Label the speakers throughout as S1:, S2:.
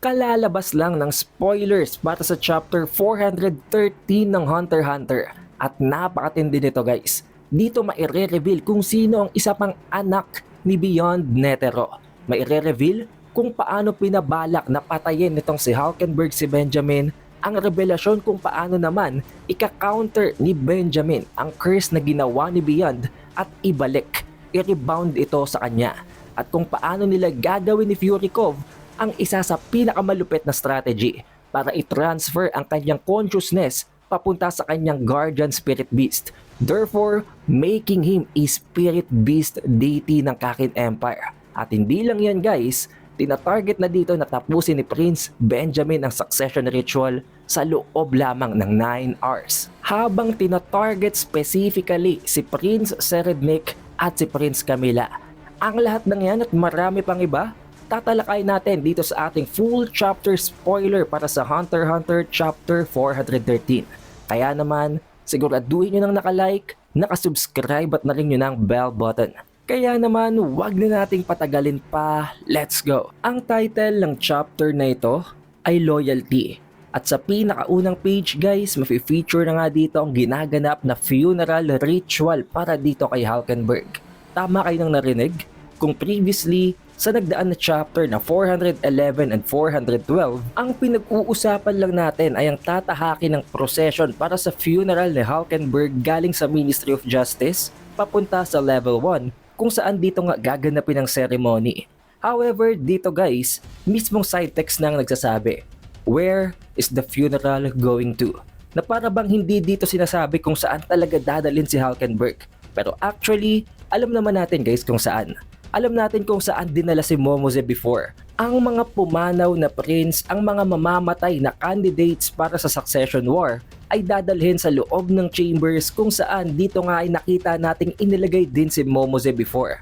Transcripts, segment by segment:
S1: Kalalabas lang ng spoilers para sa chapter 413 ng Hunter x Hunter at napakatindi nito guys. Dito maire-reveal kung sino ang isa pang anak ni Beyond Netero. Maire-reveal kung paano pinabalak na patayin nitong si Hulkenberg si Benjamin, ang revelasyon kung paano naman ika-counter ni Benjamin ang curse na ginawa ni Beyond at ibalik, i-rebound ito sa kanya, at kung paano nila gagawin ni Fury Cove ang isa sa pinakamalupit na strategy para i-transfer ang kanyang consciousness papunta sa kanyang guardian spirit beast, therefore making him a spirit beast deity ng Kakin Empire. At hindi lang yan guys, tinatarget na dito na tapusin ni Prince Benjamin ang succession ritual sa loob lamang ng 9 hours. Habang tinatarget specifically si Prince Serednik at si Prince Camilla. Ang lahat ng yan at marami pang iba, tatalakay natin dito sa ating full chapter spoiler para sa Hunter x Hunter chapter 413. Kaya naman, siguraduhin nyo nang nakalike, nakasubscribe at na-ring nyo ng bell button. Kaya naman, wag na nating patagalin pa, let's go! Ang title ng chapter na ito ay Loyalty. At sa pinakaunang page guys, mafe-feature na nga dito ang ginaganap na funeral ritual para dito kay Hulkenberg. Tama kayo nang narinig? Kung previously, sa nagdaan na chapter na 411 and 412, ang pinag-uusapan lang natin ay ang tatahakin ng procession para sa funeral ni Hulkenberg galing sa Ministry of Justice papunta sa level 1 kung saan dito nga gaganapin ang ceremony. However, dito guys, mismong side text na ang nagsasabi, where is the funeral going to? Na para bang hindi dito sinasabi kung saan talaga dadalhin si Hulkenberg. Pero actually, alam naman natin guys kung saan. Alam natin kung saan dinala si Momose before. Ang mga pumanaw na prince, ang mga mamamatay na candidates para sa succession war ay dadalhin sa loob ng chambers kung saan dito nga ay nakita nating inilagay din si Momose before.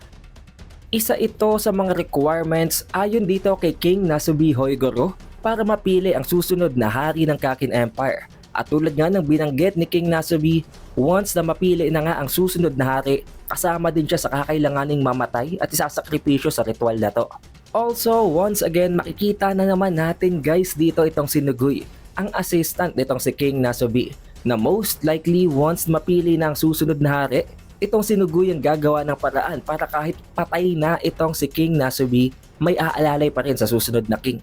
S1: Isa ito sa mga requirements ayon dito kay King Nasubi Hoigoro para mapili ang susunod na hari ng Kakin Empire. At tulad nga ng binanggit ni King Nasubi, once na mapili na nga ang susunod na hari, kasama din siya sa kakailanganing mamatay at isasakripisyo sa ritual na to. Also, once again, makikita na naman natin guys dito itong si Nugoy, ang assistant nitong si King Nasubi, na most likely once mapili na ang susunod na hari, itong si Nugoy ang gagawa ng paraan para kahit patay na itong si King Nasubi, may aalalay pa rin sa susunod na king.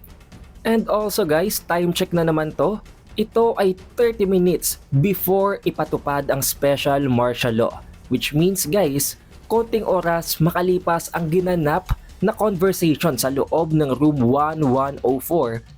S1: And also guys, time check na naman to. Ito ay 30 minutes before ipatupad ang special martial law. Which means guys, konting oras makalipas ang ginanap na conversation sa loob ng room 1104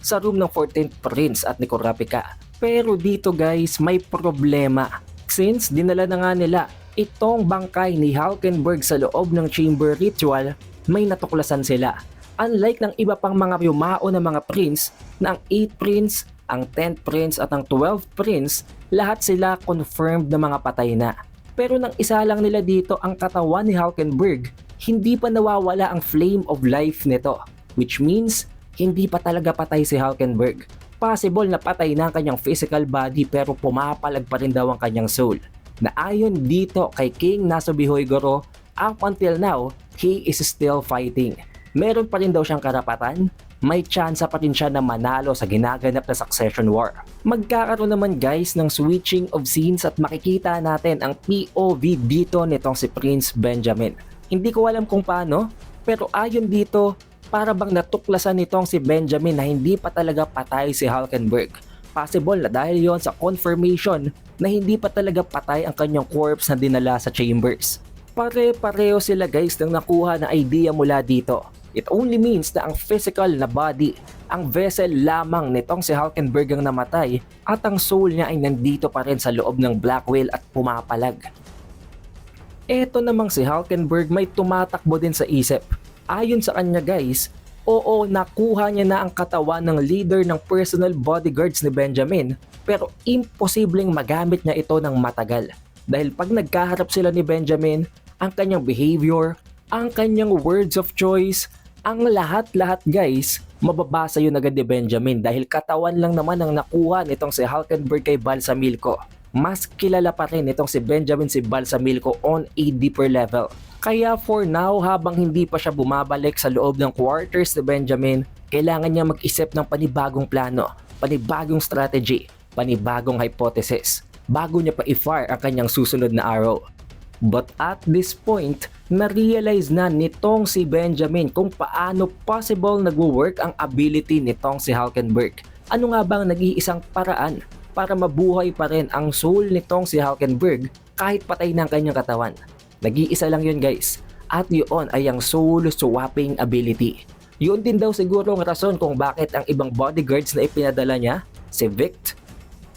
S1: sa room ng 14th Prince at ni Kurapika. Pero dito guys, may problema. Since dinala na nga nila itong bangkay ni Hulkenberg sa loob ng chamber ritual, may natuklasan sila. Unlike ng iba pang mga yumao na mga prince, na ang 8th Prince, ang 10th Prince at ang 12th Prince, lahat sila confirmed na mga patay na. Pero nang isa lang nila dito ang katawan ni Hulkenberg, hindi pa nawawala ang flame of life nito. Which means, hindi pa talaga patay si Hulkenberg. Possible na patay na ang kanyang physical body pero pumapalag pa rin daw ang kanyang soul. Na ayon dito kay King Nasubi Hoigoro, up until now, he is still fighting. Meron pa rin daw siyang karapatan, may tsansa pa rin siya na manalo sa ginaganap na succession war. Magkakaroon naman guys ng switching of scenes at makikita natin ang POV dito nitong si Prince Benjamin. Hindi ko alam kung paano, pero ayon dito, para bang natuklasan nitong si Benjamin na hindi pa talaga patay si Hulkenberg. Possible na dahil yon sa confirmation na hindi pa talaga patay ang kanyang corpse na dinala sa chambers. Pare-pareho sila guys ng nakuha na idea mula dito. It only means na ang physical na body, ang vessel lamang nitong si Hulkenberg ang namatay at ang soul niya ay nandito pa rin sa loob ng Black Whale at pumapalag. Eto namang si Hulkenberg may tumatakbo din sa isip. Ayon sa kanya guys, oo, nakuha niya na ang katawan ng leader ng personal bodyguards ni Benjamin, pero imposibleng magamit niya ito ng matagal. Dahil pag nagkaharap sila ni Benjamin, ang kanyang behavior, ang kanyang words of choice, ang lahat-lahat guys, mababasa yun agad ni Benjamin dahil katawan lang naman ang nakuha nitong si Hulkenberg kay Balsamilko. Mas kilala pa rin nitong si Benjamin si Balsamilko on a deeper level. Kaya for now, habang hindi pa siya bumabalik sa loob ng quarters ni Benjamin, kailangan niya mag-isip ng panibagong plano, panibagong strategy, panibagong hypothesis bago niya pa i-fire ang kanyang susunod na arrow. But at this point, na-realize na nitong si Benjamin kung paano possible nagwo-work ang ability nitong si Hulkenberg. Ano nga bang nag-iisang paraan para mabuhay pa rin ang soul nitong si Hulkenberg kahit patay na ang kanyang katawan? Nag-iisa lang yun guys, at yun ay ang soul swapping ability. Yun din daw siguro ang rason kung bakit ang ibang bodyguards na ipinadala niya, si Vict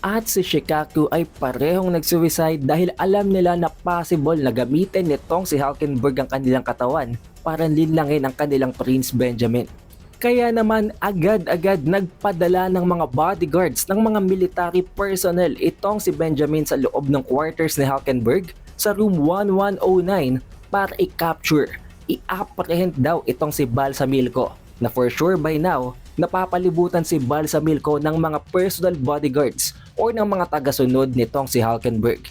S1: at si Shikaku ay parehong nag-suicide dahil alam nila na possible na gamitin nitong si Hulkenberg ang kanilang katawan para linlangin ang kanilang Prince Benjamin. Kaya naman agad-agad nagpadala ng mga bodyguards ng mga military personnel itong si Benjamin sa loob ng quarters ni Hulkenberg sa room 1109 para i-capture, i-apprehend daw itong si Balsamilko na for sure by now napapalibutan si Balsamilko ng mga personal bodyguards o ng mga tagasunod nitong si Hulkenberg.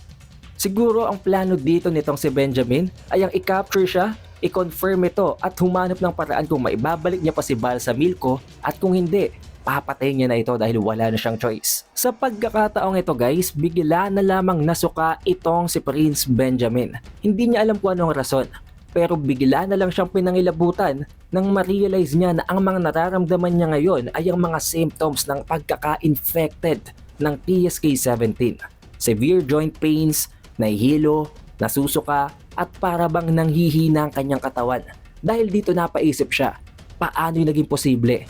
S1: Siguro ang plano dito nitong si Benjamin ay ang i-capture siya, i-confirm ito at humanap ng paraan kung maibabalik niya pa si Balsamilko at kung hindi, papatayin niya na ito dahil wala na siyang choice. Sa pagkakataong ito guys, bigla na lamang nasuka itong si Prince Benjamin. Hindi niya alam kung anong rason, pero bigla na lang siyang pinangilabutan nang ma-realize niya na ang mga nararamdaman niya ngayon ay ang mga symptoms ng pagkaka-infected ng TSK-17. Severe joint pains, nahihilo, nasusuka at para bang nanghihina ang kanyang katawan. Dahil dito napaisip siya, paano yung naging posible?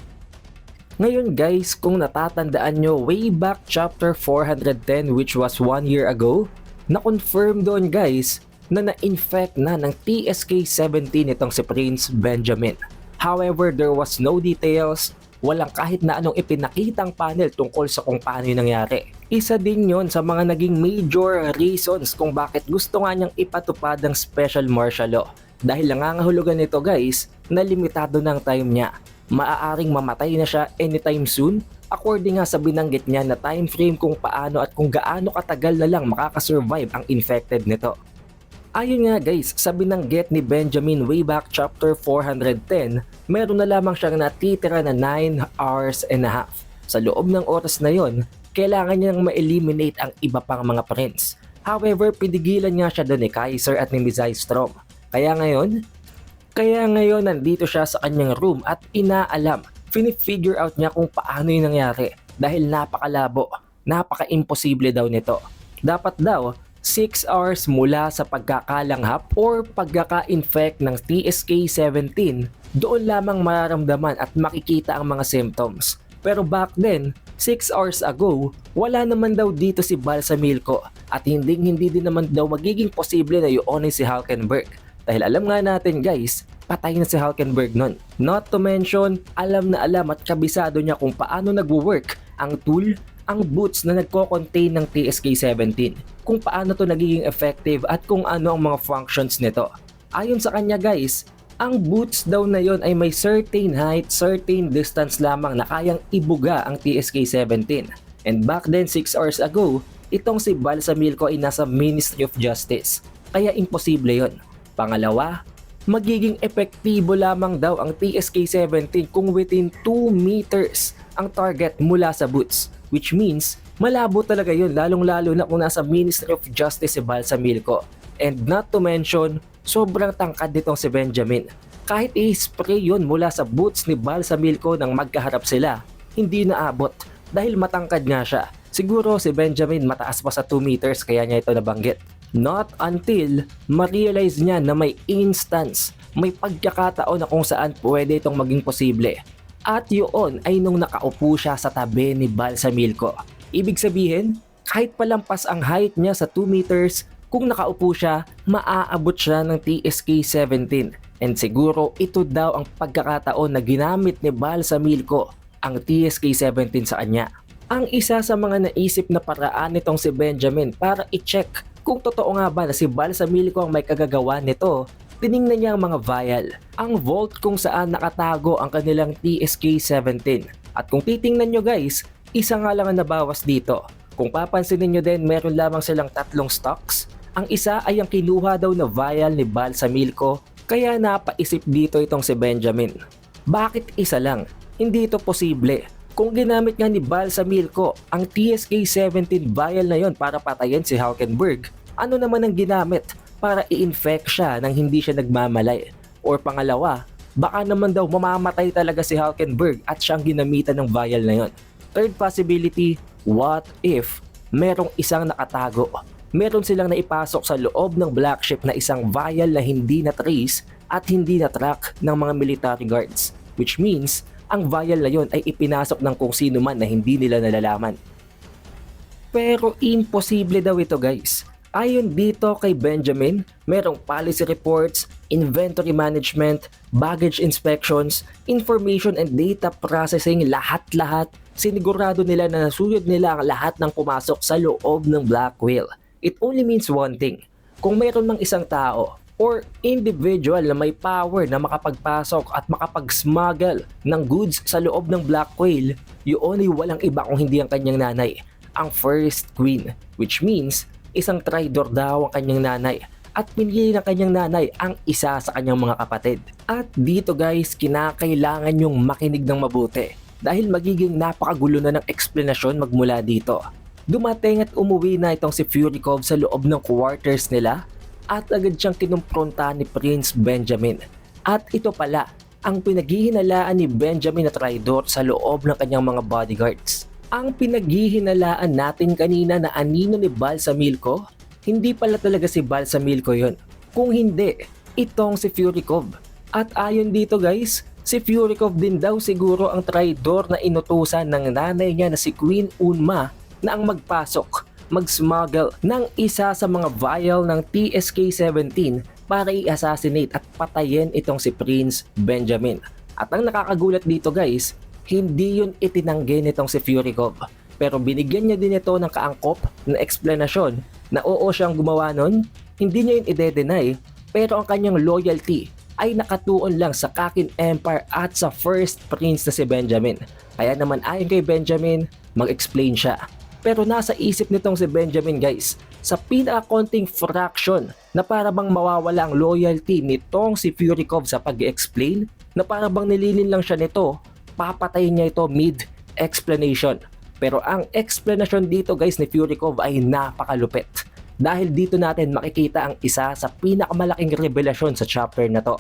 S1: Ngayon guys, kung natatandaan nyo way back chapter 410 which was 1 year ago, na-confirm doon guys na na-infect na ng TSK-17 itong si Prince Benjamin. However, there was no details, walang kahit na anong ipinakitang panel tungkol sa kung paano yung nangyari. Isa din yon sa mga naging major reasons kung bakit gusto nga niyang ipatupad ang special martial law. Dahil nangangahulugan nito guys na limitado ng time niya. Maaaring mamatay na siya anytime soon according nga sa binanggit niya na time frame kung paano at kung gaano katagal na lang makakasurvive ang infected nito. Ayon nga guys, sa binanggit ni Benjamin way back chapter 410, meron na lamang siyang natitira na 9 hours and a half. Sa loob ng oras na yon, kailangan niyang ma-eliminate ang iba pang mga prince. However, pinigilan nga siya doon ni Kaiser at ni Mizai Strom. Kaya ngayon nandito siya sa kanyang room at inaalam, fini-figure out niya kung paano yung nangyari dahil napakalabo, napaka-imposible daw nito. Dapat daw 6 hours mula sa pagkakalanghap or pagkaka-infect ng TSK-17, doon lamang mararamdaman at makikita ang mga symptoms. Pero back then, 6 hours ago, wala naman daw dito si Balsamilko at hindi din naman daw magiging posible na yuonin si Hulkenberg. Dahil alam nga natin guys, patay na si Hulkenberg nun. Not to mention, alam na alam at kabisado niya kung paano nagwo-work ang tool, ang boots na nagko-contain ng TSK-17, kung paano to nagiging effective at kung ano ang mga functions nito. Ayon sa kanya guys, ang boots daw na yon ay may certain height, certain distance lamang na kayang ibuga ang TSK-17. And back then 6 hours ago, itong si Balsamilko ay nasa Ministry of Justice, kaya imposible yon. Pangalawa, magiging epektibo lamang daw ang TSK-17 kung within 2 meters ang target mula sa boots. Which means, malabo talaga yun lalong-lalo na kung nasa Ministry of Justice si Balsamilko. And not to mention, sobrang tangkad nitong si Benjamin. Kahit i-spray yun mula sa boots ni Balsamilko nang magkaharap sila, hindi naabot dahil matangkad nga siya. Siguro si Benjamin mataas pa sa 2 meters kaya niya ito nabanggit. Not until ma-realize niya na may instance, may pagkakataon na kung saan pwede itong maging posible. At yun ay nung nakaupo siya sa tabi ni Balsamilko. Ibig sabihin, kahit palampas ang height niya sa 2 meters, kung nakaupo siya, maaabot siya ng TSK-17. And siguro ito daw ang pagkakataon na ginamit ni Balsamilko ang TSK-17 sa kanya. Ang isa sa mga naisip na paraan nitong si Benjamin para i-check kung totoo nga ba na si Balsamilko ang may kagagawa nito, tiningnan niya ang mga vial, ang vault kung saan nakatago ang kanilang TSK-17. At kung titingnan nyo guys, isa nga lang ang nabawas dito. Kung papansinin nyo din, meron lamang silang 3 stocks. Ang isa ay ang kinuha daw na vial ni Balsamilko, kaya napaisip dito itong si Benjamin. Bakit isa lang? Hindi ito posible. Kung ginamit nga ni Balsamilko ang TSK-17 vial na yon para patayin si Hulkenberg, ano naman ang ginamit para i-infect siya nang hindi siya nagmamalay? Or pangalawa, baka naman daw mamamatay talaga si Hulkenberg at siyang ginamitan ng vial na yon. Third possibility, what if merong isang nakatago? Meron silang naipasok sa loob ng black ship na isang vial na hindi na-trace at hindi na-track ng mga military guards. Which means, ang vial na yon ay ipinasok ng kung sino man na hindi nila nalalaman. Pero imposible daw ito guys. Ayon dito kay Benjamin, merong policy reports, inventory management, baggage inspections, information and data processing, lahat-lahat. Sinigurado nila na nasuyod nila ang lahat ng pumasok sa loob ng Black Whale. It only means one thing. Kung mayroon mang isang tao or individual na may power na makapagpasok at makapag-smuggle ng goods sa loob ng Black Whale, yun ay walang iba kung hindi ang kanyang nanay, ang First Queen. Which means, isang traidor daw ang kanyang nanay at pinili ng kanyang nanay ang isa sa kanyang mga kapatid. At dito guys, kinakailangan yung makinig ng mabuti dahil magiging napakagulo na ng eksplanasyon magmula dito. Dumating at umuwi na itong si Furikov sa loob ng quarters nila at agad siyang kinumpronta ni Prince Benjamin. At ito pala ang pinaghihinalaan ni Benjamin na traidor sa loob ng kanyang mga bodyguards. Ang pinaghihinalaan natin kanina na anino ni Balsamilko, hindi pala talaga si Balsamilko yon. Kung hindi, itong si Furikov. At ayon dito guys, si Furikov din daw siguro ang traidor na inutusan ng nanay niya na si Queen Unma na ang magpasok, mag-smuggle ng isa sa mga vial ng TSK-17 para i-assassinate at patayin itong si Prince Benjamin. At ang nakakagulat dito guys, hindi yun itinanggi nitong si Furikov. Pero binigyan niya din ito ng kaangkop na eksplanasyon na oo siyang gumawa nun, hindi niya yun ide-deny, pero ang kanyang loyalty ay nakatuon lang sa Kakin Empire at sa First Prince na si Benjamin. Kaya naman ayon kay Benjamin, mag-explain siya. Pero nasa isip nitong si Benjamin guys, sa pinaka-konting fraction na para bang mawawala ang loyalty nitong si Furikov sa pag-explain, na para bang nililin lang siya nito, papatayin niya ito mid-explanation. Pero ang explanation dito guys ni Furikov ay napakalupit. Dahil dito natin makikita ang isa sa pinakamalaking revelasyon sa chapter na to.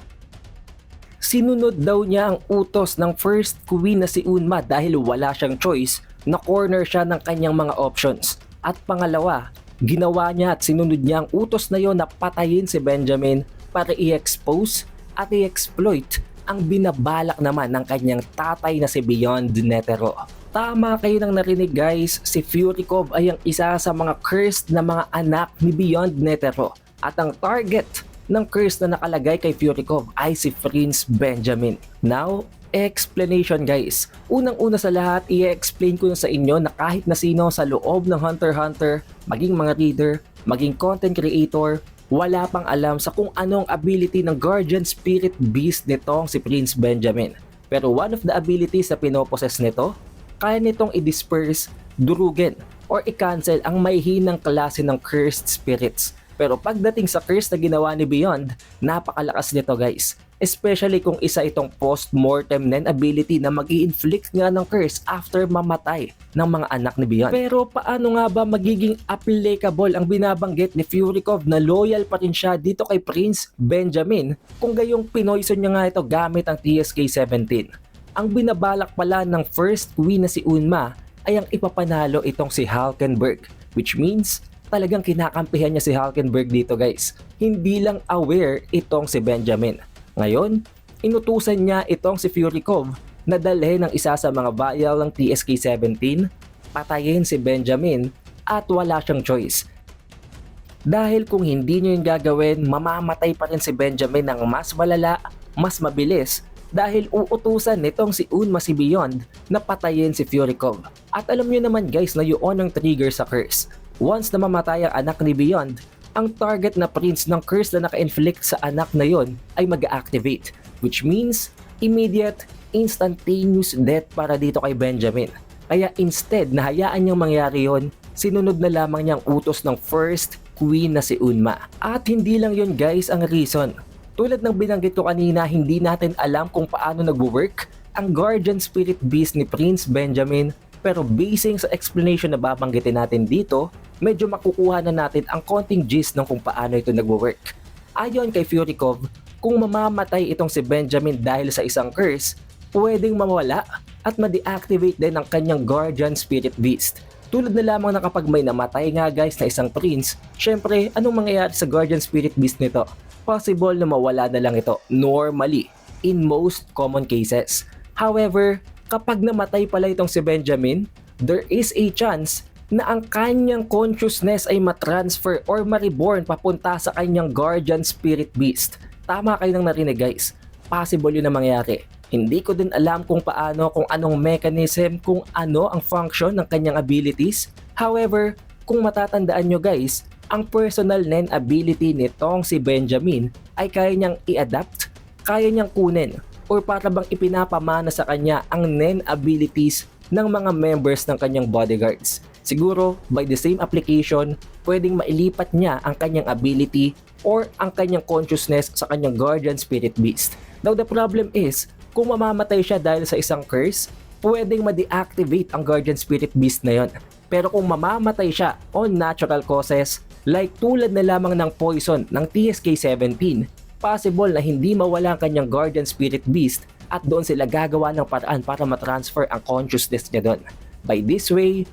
S1: Sinunod daw niya ang utos ng First Queen na si Unma dahil wala siyang choice, na corner siya ng kanyang mga options. At pangalawa, ginawa niya at sinunod niya ang utos na yon na patayin si Benjamin para i-expose at i-exploit ang binabalak naman ng kanyang tatay na si Beyond Netero. Tama kayo nang narinig guys, si Furikov ay ang isa sa mga cursed na mga anak ni Beyond Netero. At ang target ng curse na nakalagay kay Furikov ay si Prince Benjamin. Now, explanation guys. Unang-una sa lahat, i-explain ko na sa inyo na kahit na sino sa loob ng Hunter x Hunter, maging mga reader, maging content creator, wala pang alam sa kung anong ability ng Guardian Spirit Beast nitong si Prince Benjamin. Pero one of the abilities na pinoposes nito, kaya nitong i-disperse, durugin, or i-cancel ang mahihinang klase ng cursed spirits. Pero pagdating sa curse na ginawa ni Beyond, napakalakas nito guys. Especially kung isa itong post-mortem nen ability na mag-i-inflict nga ng curse after mamatay ng mga anak ni Beyond. Pero paano nga ba magiging applicable ang binabanggit ni Furikov na loyal pa rin siya dito kay Prince Benjamin kung gayong pinoison niya nga ito gamit ang TSK-17? Ang binabalak pala ng First Queen na si Unma ay ang ipapanalo itong si Hulkenberg, which means talagang kinakampihan niya si Hulkenberg dito guys. Hindi lang aware itong si Benjamin. Ngayon, inutusan niya itong si Furikov na dalhin ng isa sa mga vial ng TSK-17, patayin si Benjamin at wala siyang choice. Dahil kung hindi niyo yung gagawin, mamamatay pa rin si Benjamin ng mas malala, mas mabilis dahil uutusan nitong si Unma si Beyond na patayin si Furikov. At alam niyo naman guys na yun ang trigger sa curse. Once na mamatay ang anak ni Beyond, ang target na prince ng curse na naka-inflict sa anak na yon ay mag-activate, which means immediate, instantaneous death para dito kay Benjamin. Kaya instead na hayaan niyang mangyari yon, sinunod na lamang niyang utos ng First Queen na si Unma. At hindi lang yon guys ang reason. Tulad ng binanggit ko kanina, hindi natin alam kung paano nagwo-work ang Guardian Spirit Beast ni Prince Benjamin, pero basing sa explanation na babanggitin natin dito, medyo makukuha na natin ang konting gist ng kung paano ito nagwo-work. Ayon kay Furikov, kung mamamatay itong si Benjamin dahil sa isang curse, pwedeng mawala at ma-deactivate din ang kanyang Guardian Spirit Beast. Tulad na lamang na kapag may namatay nga guys na isang prince, syempre anong mangyayari sa Guardian Spirit Beast nito? Possible na mawala na lang ito normally in most common cases. However, kapag namatay pala itong si Benjamin, there is a chance na ang kanyang consciousness ay matransfer or ma-reborn papunta sa kanyang Guardian Spirit Beast. Tama kayo nang narinig guys, possible yun na mangyari. Hindi ko din alam kung paano, kung anong mechanism, kung ano ang function ng kanyang abilities. However, kung matatandaan nyo guys, ang personal Nen ability nitong si Benjamin ay kaya niyang i-adapt, kaya niyang kunin, or para bang ipinapamana sa kanya ang Nen abilities ng mga members ng kanyang bodyguards. Siguro, by the same application, pwedeng mailipat niya ang kanyang ability or ang kanyang consciousness sa kanyang Guardian Spirit Beast. Now the problem is, kung mamamatay siya dahil sa isang curse, pwedeng ma-deactivate ang Guardian Spirit Beast na yon. Pero kung mamamatay siya on natural causes, like tulad na lamang ng poison ng TSK-17, possible na hindi mawala ang kanyang Guardian Spirit Beast at doon sila gagawa ng paraan para matransfer ang consciousness niya doon. By this way,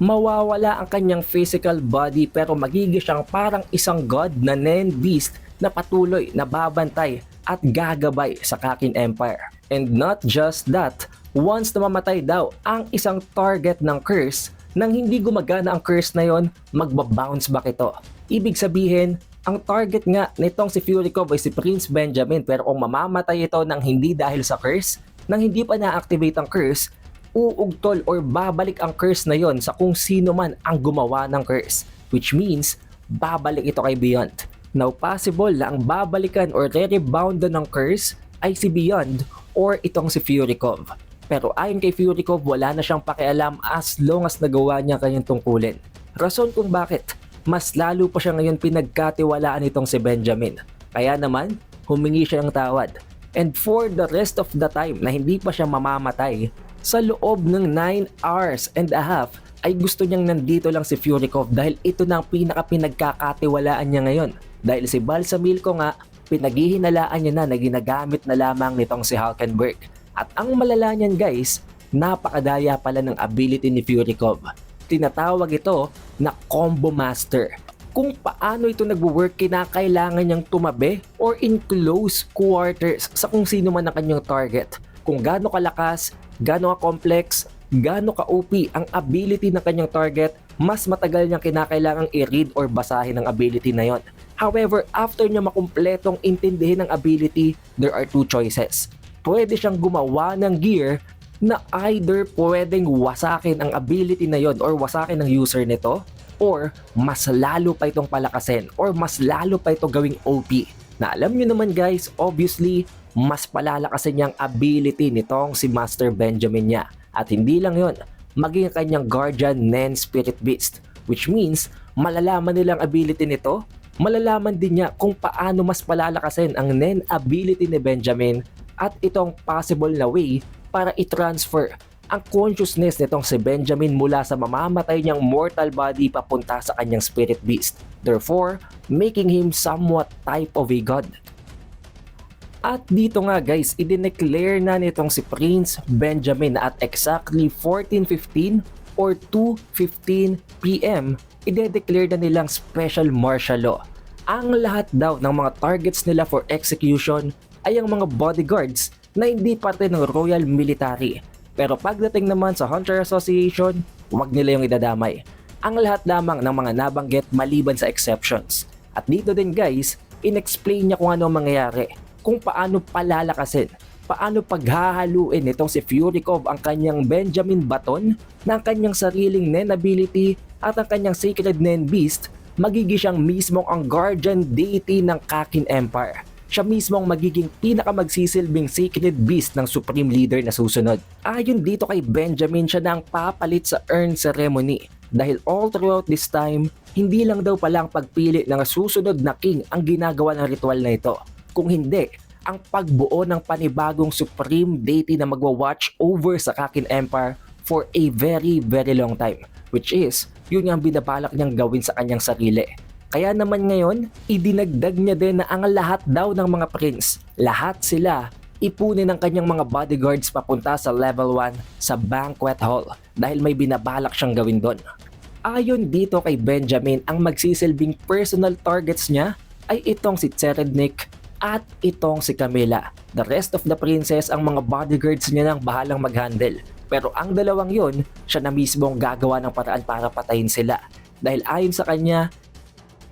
S1: mawawala ang kanyang physical body pero magiging siyang parang isang god na Nen Beast na patuloy na babantay at gagabay sa Kakin Empire. And not just that, once na mamatay daw ang isang target ng curse, nang hindi gumagana ang curse na yon, magbabounce back ito. Ibig sabihin, ang target nga nitong si Furikov ay si Prince Benjamin, pero kung mamamatay ito nang hindi dahil sa curse, nang hindi pa na-activate ang curse, uugtol or babalik ang curse na yon sa kung sino man ang gumawa ng curse, which means babalik ito kay Beyond. Now possible na ang babalikan or re-reboundan ng curse ay si Beyond or itong si Furikov. Pero ayon kay Furikov, wala na siyang pakialam as long as nagawa niya kanyang tungkulin. Rason kung bakit mas lalo pa siya ngayon pinagkatiwalaan itong si Benjamin. Kaya naman, humingi siya ng tawad. And for the rest of the time na hindi pa siya mamamatay, sa loob ng 9 hours and a half ay gusto niyang nandito lang si Furikov dahil ito na ang pinagkakatiwalaan niya ngayon. Dahil si Balsamilko nga, pinaghihinalaan niya na ginagamit na lamang nitong si Hulkenberg. At ang malala niyan guys, napakadaya pala ng ability ni Furikov. Tinatawag ito na Combo Master. Kung paano ito nagwo-work, kinakailangan niyang tumabi or in close quarters sa kung sino man ang kanyang target. Kung gaano kalakas, gaano ka-complex, gaano ka-OP ang ability ng kanyang target, mas matagal niyang kinakailangang i-read or basahin ang ability na yon. However, after niya makumpletong intindihin ang ability, there are two choices. Pwede siyang gumawa ng gear na either pwedeng wasakin ang ability na yon or wasakin ng user nito, or mas lalo pa itong palakasin or mas lalo pa ito gawing OP. Na alam nyo naman guys, obviously, mas palalakasin niya ang ability nitong si Master Benjamin niya. At hindi lang yon, maging kanyang Guardian Nen Spirit Beast, which means malalaman nilang ability nito, malalaman din niya kung paano mas palalakasin ang Nen ability ni Benjamin at itong possible na way para i-transfer ang consciousness nitong si Benjamin mula sa mamamatay niyang mortal body papunta sa kanyang spirit beast, therefore making him somewhat type of a god. At dito nga guys, idineclare na nitong si Prince Benjamin na at exactly 14:15 or 2:15 PM, ide-declare na nilang special martial law. Ang lahat daw ng mga targets nila for execution ay ang mga bodyguards na hindi parte ng Royal Military. Pero pagdating naman sa Hunter Association, huwag nila yung idadamay. Ang lahat lamang ng mga nabanggit maliban sa exceptions. At dito din guys, in-explain niya kung ano ang mangyayari, kung paano palalakasin, paano paghahaluin nitong si Furikov ang kanyang Benjamin Baton ng kanyang sariling Nen ability at ang kanyang Sacred Nen Beast, magiging siyang mismong ang guardian deity ng Kakin Empire. Siya mismo ang magiging pinakamagsisilbing Sacred Beast ng Supreme Leader na susunod. Ayon dito kay Benjamin, siya na ang papalit sa urn ceremony. Dahil all throughout this time, hindi lang daw pala ang pagpili ng susunod na king ang ginagawa ng ritual na ito. Kung hindi, ang pagbuo ng panibagong supreme deity na magwa-watch over sa Kakin Empire for a very long time, which is yun ang binabalak niyang gawin sa kanyang sarili. Kaya naman ngayon, idinagdag niya din na ang lahat daw ng mga prince, lahat sila ipunin ng kanyang mga bodyguards papunta sa level 1 sa banquet hall dahil may binabalak siyang gawin doon. Ayon dito kay Benjamin, ang magsisilbing personal targets niya ay itong si Tserednik at itong si Camilla. The rest of the princess, ang mga bodyguards niya nang bahalang mag-handle. Pero ang dalawang yon, siya na mismo ang gagawa ng paraan para patayin sila. Dahil ayon sa kanya,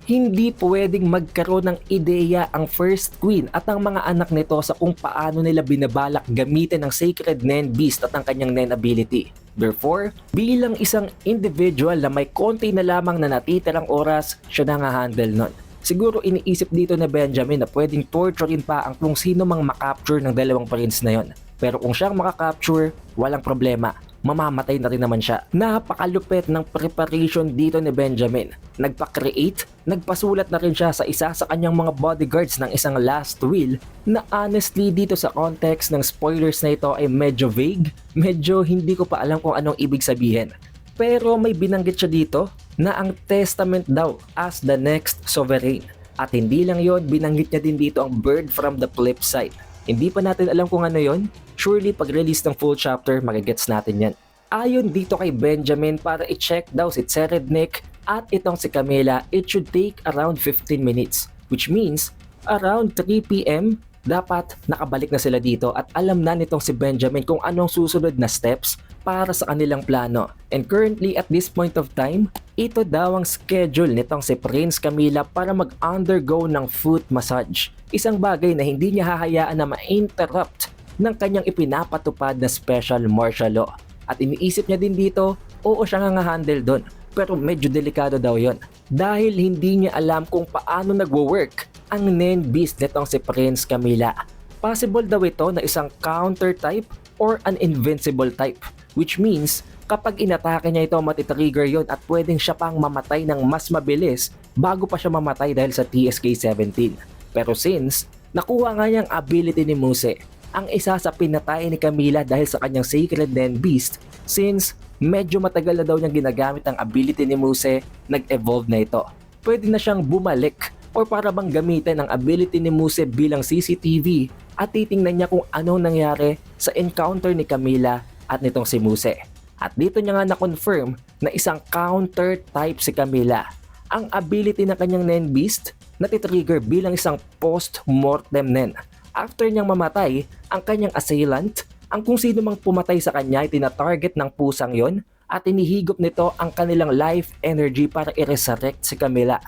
S1: hindi pwedeng magkaroon ng ideya ang First Queen at ang mga anak nito sa kung paano nila binabalak gamitin ang Sacred Nen Beast at ang kanyang Nen ability. Therefore, bilang isang individual na may konti na lamang na natitirang oras, siya na nga handle nun. Siguro iniisip dito na Benjamin na pwedeng torturein pa ang kung sino mang makapture ng dalawang prince na yon. Pero kung siyang makakapture, walang problema. Mamamatay na rin naman siya. Napakalupit ng preparation dito ni Benjamin. Nagpa-create, nagpasulat na rin siya sa isa sa kanyang mga bodyguards ng isang last will na honestly dito sa context ng spoilers na ito ay medyo vague. Medyo hindi ko pa alam kung anong ibig sabihin. Pero may binanggit siya dito na ang testament daw as the next sovereign. At hindi lang yon, binanggit niya din dito ang bird from the flip side. Hindi pa natin alam kung ano yon. Surely pag-release ng full chapter, magigets natin yan. Ayon dito kay Benjamin, para i-check daw si Tserednik at itong si Camilla, it should take around 15 minutes. Which means, around 3 PM, dapat nakabalik na sila dito at alam na nitong si Benjamin kung anong susunod na steps para sa kanilang plano. And currently at this point of time, ito daw ang schedule nitong si Prince Camilla para mag-undergo ng foot massage. Isang bagay na hindi niya hahayaan na ma-interrupt ng kanyang ipinapatupad na special martial law. At iniisip niya din dito, oo siya nga handle doon. Pero medyo delikado daw yon dahil hindi niya alam kung paano nagwo-work ang Nen Beast nitong si Prince Camilla. Possible daw ito na isang counter type or an invincible type, which means kapag inatake niya ito matitrigger yon at pwedeng siya pang mamatay ng mas mabilis bago pa siya mamatay dahil sa TSK-17. Pero since nakuha nga niyang ability ni Muse, ang isa sa pinatay ni Camilla dahil sa kanyang Sacred Nen Beast, since medyo matagal na daw niyang ginagamit ang ability ni Muse, nag-evolve na ito. Pwede na siyang bumalik or para bang gamitin ang ability ni Muse bilang CCTV at titingnan niya kung anong nangyari sa encounter ni Camilla at nitong si Muse. At dito niya nga na-confirm na isang counter type si Camilla. Ang ability ng kanyang Nen Beast natitrigger bilang isang post-mortem Nen. After niyang mamatay, ang kanyang assailant, ang kung sino mang pumatay sa kanya ay tinatarget ng pusang yon at inihigop nito ang kanilang life energy para i-resurrect si Camilla.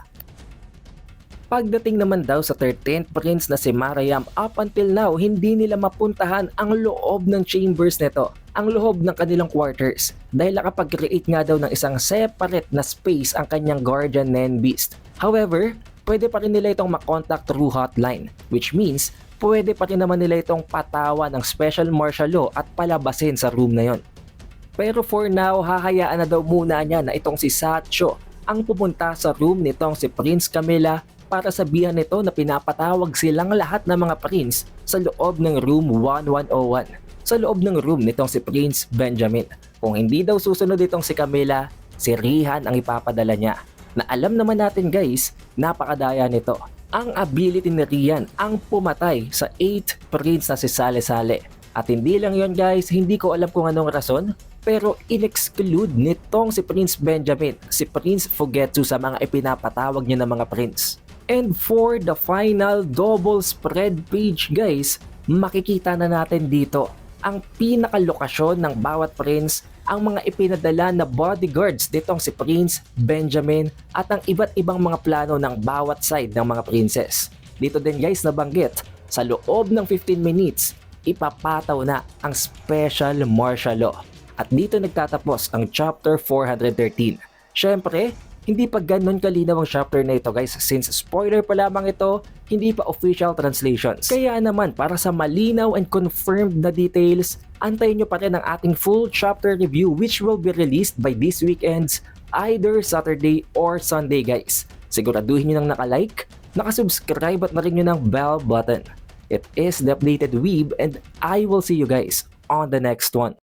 S1: Pagdating naman daw sa 13th prince na si Mariam, up until now hindi nila mapuntahan ang loob ng chambers nito, ang loob ng kanilang quarters, dahil nakapag-create nga daw ng isang separate na space ang kanyang guardian Nen Beast. However, pwede pa rin nila itong makontak through hotline, which means pwede pa rin naman nila itong patawan ng special martial law at palabasin sa room na yon. Pero for now, hahayaan na daw muna niya na itong si Satcho ang pupunta sa room nitong si Prince Camilla para sabihan nito na pinapatawag silang lahat ng mga prince sa loob ng room 1101, sa loob ng room nitong si Prince Benjamin. Kung hindi daw susunod itong si Camilla, si Rihan ang ipapadala niya. Na alam naman natin guys, napakadaya nito. Ang ability ni Rihan ang pumatay sa 8th prince na si Sale Sale. At hindi lang yon guys, hindi ko alam kung anong rason, pero in-exclude nitong si Prince Benjamin, si Prince Fugetsu sa mga ipinapatawag niya ng mga prince. And for the final double spread page guys, makikita na natin dito ang pinakalokasyon ng bawat prince, ang mga ipinadala na bodyguards nitong si Prince Benjamin at ang iba't ibang mga plano ng bawat side ng mga princess. Dito din guys nabanggit, sa loob ng 15 minutes, ipapataw na ang special martial law. At dito nagtatapos ang chapter 413. Syempre, hindi pa ganun kalinaw ang chapter na ito guys, since spoiler pa lamang ito, hindi pa official translations. Kaya naman para sa malinaw and confirmed na details, antayin nyo pa rin ang ating full chapter review which will be released by this weekends, either Saturday or Sunday guys. Siguraduhin nyo nang naka-like, nakasubscribe at na rin nyo ng bell button. It is the updated Weeb and I will see you guys on the next one.